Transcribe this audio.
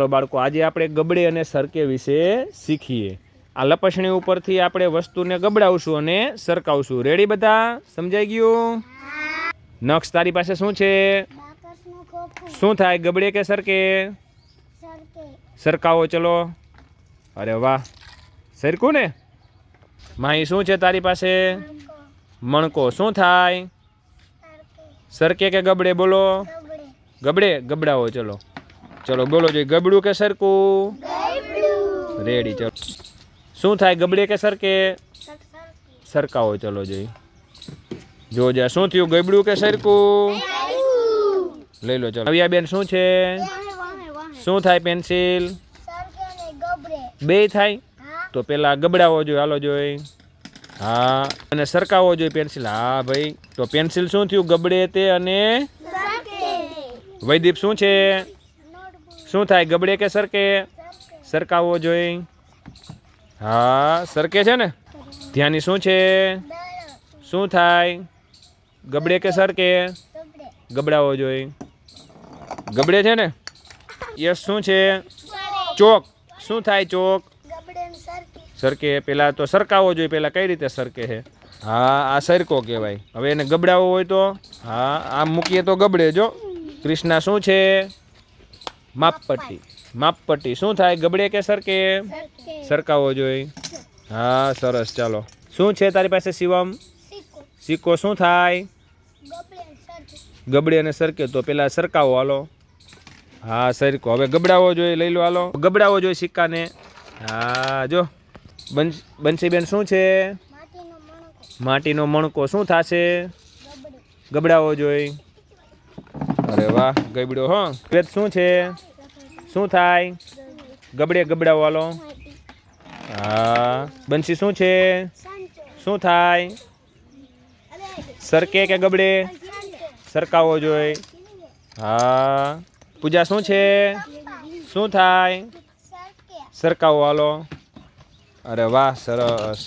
બાળકો આજે આપણે ગબડે અને સરકે વિશે શીખીએ। આ લપસણી ઉપરથી આપણે વસ્તુને ગબડાવશું અને સરકાવશું। રેડી બધા? સમજાઈ ગયું? નક્ષ તારી પાસે શું છે? શું થાય ગબડે કે સરકે? સરકાવો ચલો। અરે વાહ, સરકું ને? માહી શું છે તારી પાસે? મણકો। શું થાય? સરકે કે ગબડે? બોલો। ગબડે। ગબડાવો ચલો। ચલો બોલો જોઈએ, ગબડું કે સરકું? રેડી ચલો। શું થાય ગબડે કે સરકે? સરકાવો ચલો જોઈએ। જો જા શું થયું, ગબડું કે સરકું? લઈ લો ચલો। નવ્યાબેન શું છે? શું થાય પેન્સિલ? બે થાય તો પેલા ગબડાવો જોઈએ, હાલો જોઈ। હા, અને સરકાવો જોઈએ પેન્સિલ। હા ભાઈ, તો પેન્સિલ શું થયું ગબડે તે અને વૈદીપ શું છે? શું થાય ગબડે કે સરકે? સરકાવો જોઈએ। હા સરકે છે ને? ધ્યાની શું છે? શું થાય ગબડે કે સરકે? ગબડાવો જોઈએ। ગબડે છે ને? યસ શું છે? ચોક। શું થાય ચોક? સરકે। પેલા તો સરકાવો જોઈએ, પેલા કઈ રીતે સરકે છે? હા આ સરકો કહેવાય। હવે એને ગબડાવો હોય તો? હા આમ મૂકીએ તો ગબડે। જો કૃષ્ણા શું છે? માપપટ્ટી। માપપટ્ટી શું થાય ગબડે કે સરકે? સરકાવો જોઈએ। હા સરસ ચાલો। શું છે તારી પાસે શિવમ? સિક્કો। શું થાય? ગબડે અને સરકે તો પેલા સરકાવો હાલો। હા સરકો। હવે ગબડાવો જોઈએ, લઈ લો હાલો। ગબડાવો જોઈએ સિક્કાને। હા જો બંસીબેન શું છે? માટીનો મણકો। શું થશે? ગબડાવો જોઈએ। અરે વાહ ગબડ્યો હો। વેદ શું છે? શું થાય ગબડે? ગબડાવો હાલો। હા બંસી શું છે? શું થાય? સરકે કે ગબડે? સરકાવો જોઈએ। હા પૂજા શું છે? શું થાય? સરકાવો હાલો। અરે વાહ સરસ।